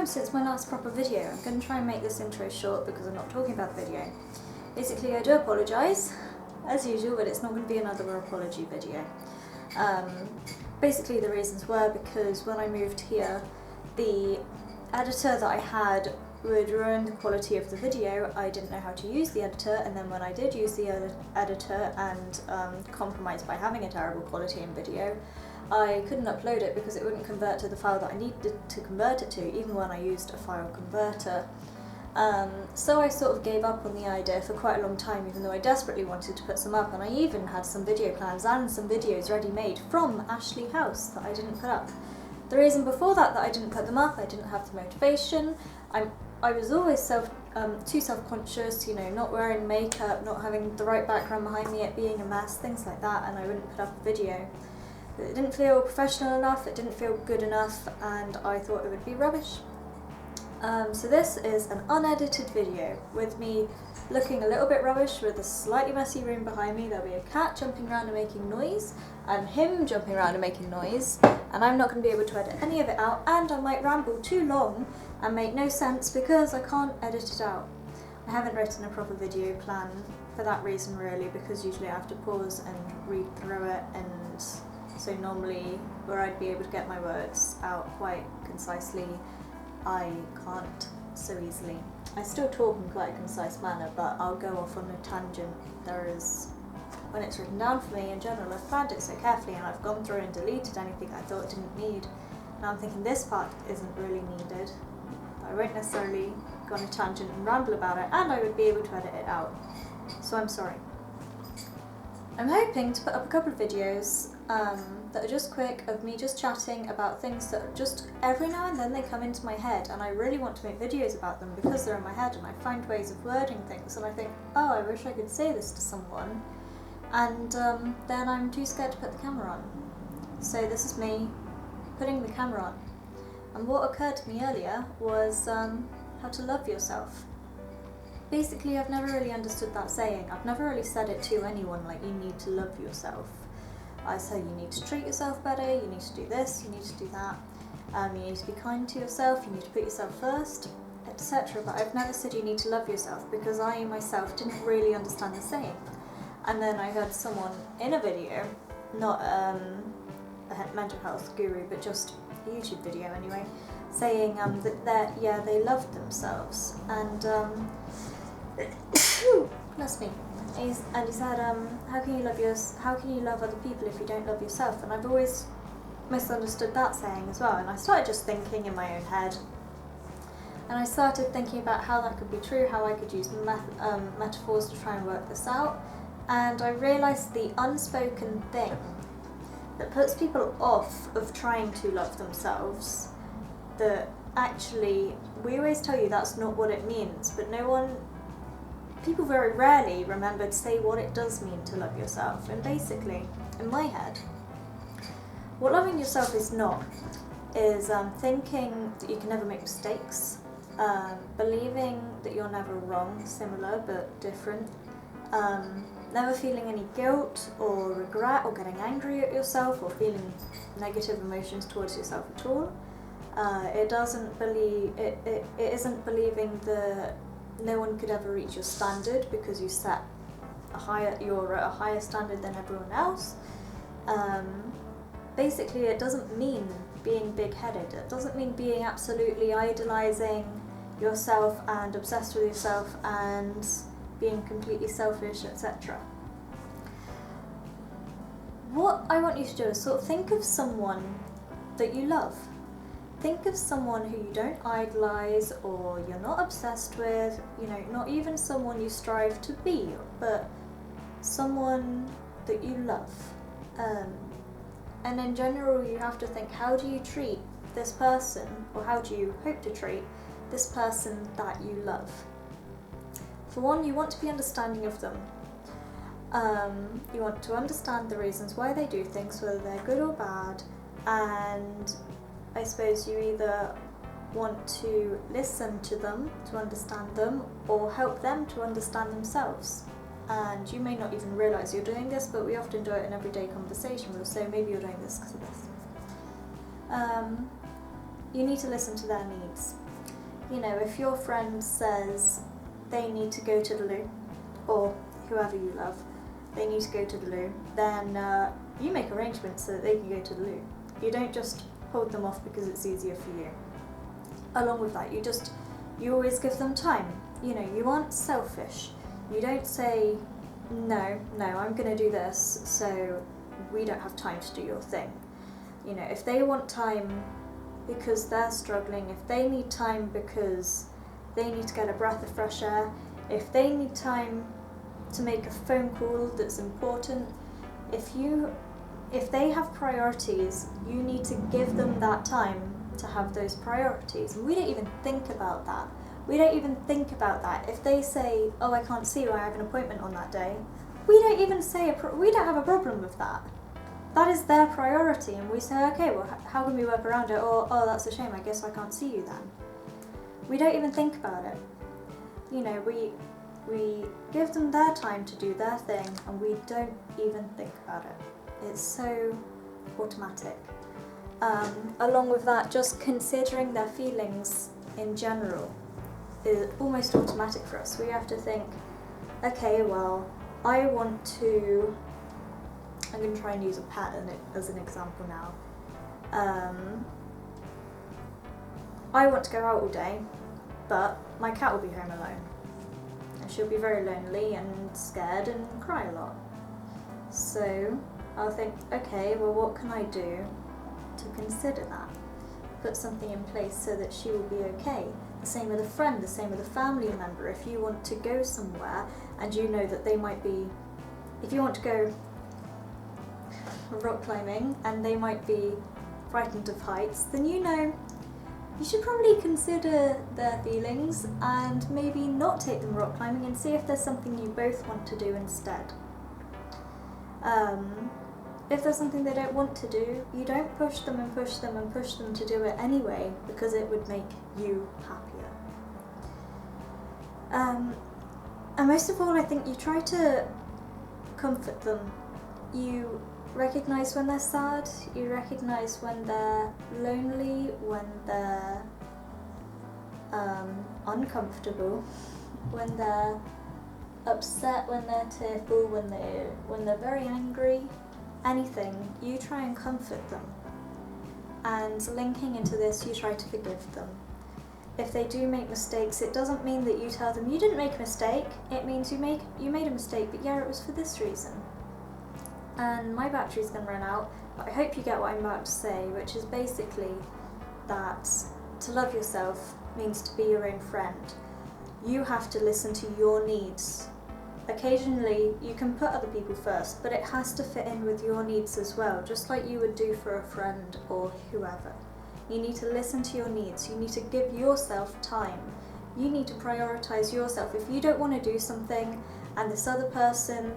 since my last proper video. I'm going to try and make this intro short because I'm not talking about the video. Basically, I do apologise, as usual, but it's not going to be another apology video. Basically, the reasons were because when I moved here, the editor that I had would ruin the quality of the video. I didn't know how to use the editor, and then when I did use the editor and compromised by having a terrible quality in video, I couldn't upload it because it wouldn't convert to the file that I needed to convert it to, even when I used a file converter. So I sort of gave up on the idea for quite a long time, even though I desperately wanted to put some up, and I even had some video plans and some videos ready made from Ashley House that I didn't put up. The reason before that I didn't put them up, I didn't have the motivation. I was always too self-conscious, you know, not wearing makeup, not having the right background behind me, it being a mess, things like that, and I wouldn't put up a video. It didn't feel professional enough, it didn't feel good enough, and I thought it would be rubbish. So this is an unedited video with me looking a little bit rubbish with a slightly messy room behind me. There'll be a cat jumping around and making noise, and him jumping around and making noise, and I'm not going to be able to edit any of it out, and I might ramble too long and make no sense because I can't edit it out. I haven't written a proper video plan for that reason really, because usually I have to pause and read through it, and so normally where I'd be able to get my words out quite concisely, I can't so easily. I still talk in quite a concise manner, but I'll go off on a tangent. When it's written down for me in general, I've planned it so carefully and I've gone through and deleted anything I thought didn't need. Now I'm thinking this part isn't really needed. I won't necessarily go on a tangent and ramble about it, and I would be able to edit it out. So I'm sorry. I'm hoping to put up a couple of videos that are just quick of me just chatting about things that just every now and then they come into my head, and I really want to make videos about them because they're in my head and I find ways of wording things and I think, oh, I wish I could say this to someone, and then I'm too scared to put the camera on. So this is me putting the camera on. And what occurred to me earlier was how to love yourself. Basically, I've never really understood that saying. I've never really said it to anyone, like, you need to love yourself. I say you need to treat yourself better, you need to do this, you need to do that, you need to be kind to yourself, you need to put yourself first, etc. But I've never said you need to love yourself because I myself didn't really understand the saying. And then I heard someone in a video, not a mental health guru, but just a YouTube video anyway, saying that they loved themselves, and bless me. And he said, how can you love other people if you don't love yourself? And I've always misunderstood that saying as well. And I started just thinking in my own head, and I started thinking about how that could be true, how I could use metaphors to try and work this out. And I realised the unspoken thing that puts people off of trying to love themselves, that actually we always tell you that's not what it means, but people very rarely remember to say what it does mean to love yourself. And basically, in my head, what loving yourself is not is thinking that you can never make mistakes, believing that you're never wrong, similar but different, never feeling any guilt or regret or getting angry at yourself or feeling negative emotions towards yourself at all. It isn't believing that no one could ever reach your standard because you're at a higher standard than everyone else. Basically, it doesn't mean being big-headed. It doesn't mean being absolutely idolizing yourself and obsessed with yourself and being completely selfish, etc. What I want you to do is sort of think of someone that you love. Think of someone who you don't idolize or you're not obsessed with, you know, not even someone you strive to be, but someone that you love. And in general, you have to think, how do you treat this person, or how do you hope to treat this person that you love? For one, you want to be understanding of them. You want to understand the reasons why they do things, whether they're good or bad, and I suppose you either want to listen to them to understand them or help them to understand themselves. And you may not even realise you're doing this, but we often do it in everyday conversation. We'll say, maybe you're doing this because of this. You need to listen to their needs. You know, if your friend says they need to go to the loo, or whoever you love, they need to go to the loo, then you make arrangements so that they can go to the loo. You don't just hold them off because it's easier for you. Along with that, you always give them time. You know, you aren't selfish. You don't say, no, I'm going to do this, so we don't have time to do your thing. You know, if they want time because they're struggling, if they need time because they need to get a breath of fresh air, if they need time to make a phone call that's important, if they have priorities, you need to give them that time to have those priorities. And we don't even think about that. We don't even think about that. If they say, oh, I can't see you, I have an appointment on that day, we don't even say, we don't have a problem with that. That is their priority, and we say, okay, well, how can we work around it? Or, oh, that's a shame, I guess I can't see you then. We don't even think about it. You know, we give them their time to do their thing, and we don't even think about it. It's so automatic. Along with that, just considering their feelings in general is almost automatic for us. We have to think, okay, well, I'm going to try and use a pet as an example now. I want to go out all day, but my cat will be home alone. And she'll be very lonely and scared and cry a lot. So I'll think, okay, well, what can I do to consider that? Put something in place so that she will be okay. The same with a friend, the same with a family member. If you want to go somewhere and you know that they might be, if you want to go rock climbing and they might be frightened of heights, then you know you should probably consider their feelings and maybe not take them rock climbing and see if there's something you both want to do instead. If there's something they don't want to do, you don't push them and push them and push them to do it anyway, because it would make you happier. And most of all, I think you try to comfort them. You recognise when they're sad, you recognise when they're lonely, when they're uncomfortable, when they're upset, when they're tearful, when they're very angry. Anything, you try and comfort them. And linking into this, you try to forgive them. If they do make mistakes, it doesn't mean that you tell them you didn't make a mistake. It means you made a mistake, but yeah, it was for this reason. And my battery's going to run out, but I hope you get what I'm about to say, which is basically that to love yourself means to be your own friend. You have to listen to your needs. Occasionally, you can put other people first, but it has to fit in with your needs as well, just like you would do for a friend or whoever. You need to listen to your needs. You need to give yourself time. You need to prioritise yourself. If you don't want to do something and this other person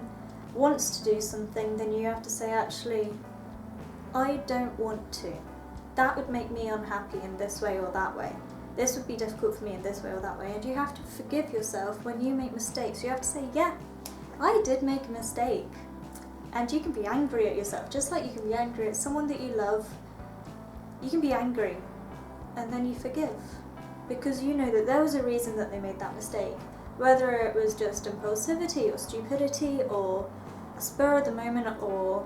wants to do something, then you have to say, actually, I don't want to. That would make me unhappy in this way or that way. This would be difficult for me in this way or that way. And you have to forgive yourself when you make mistakes. You have to say, yeah, I did make a mistake. And you can be angry at yourself, just like you can be angry at someone that you love. You can be angry and then you forgive, because you know that there was a reason that they made that mistake. Whether it was just impulsivity or stupidity or a spur of the moment or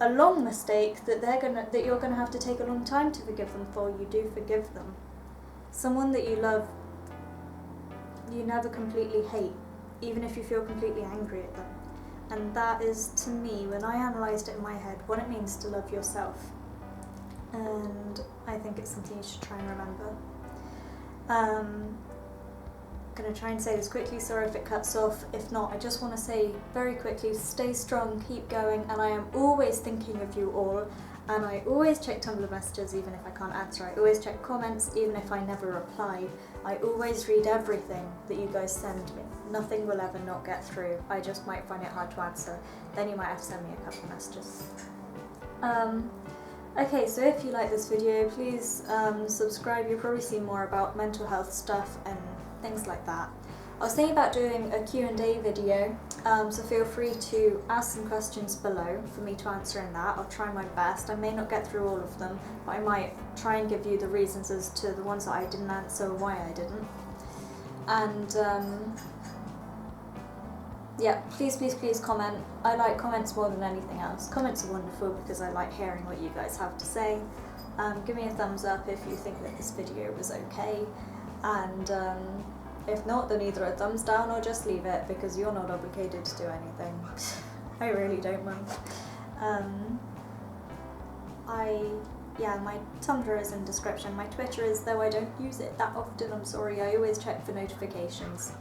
a long mistake that you're gonna have to take a long time to forgive them for, you do forgive them. Someone that you love, you never completely hate, even if you feel completely angry at them. And that is, to me, when I analysed it in my head, what it means to love yourself. And I think it's something you should try and remember. I'm going to try and say this quickly, sorry if it cuts off. If not, I just want to say very quickly, stay strong, keep going, and I am always thinking of you all, and I always check Tumblr messages even if I can't answer. I always check comments even if I never reply. I always read everything that you guys send me. Nothing will ever not get through. I just might find it hard to answer. Then you might have to send me a couple of messages. Okay, so if you like this video, please subscribe. You'll probably see more about mental health stuff and things like that. I was thinking about doing a Q&A video So feel free to ask some questions below for me to answer in that. I'll try my best. I may not get through all of them, but I might try and give you the reasons as to the ones that I didn't answer and why I didn't. And yeah, please comment. I like comments more than anything else. Comments are wonderful because I like hearing what you guys have to say. Give me a thumbs up if you think that this video was okay, and if not, then either a thumbs down or just leave it, because you're not obligated to do anything. I really don't mind. My Tumblr is in description. My Twitter is, though I don't use it that often, I'm sorry, I always check for notifications.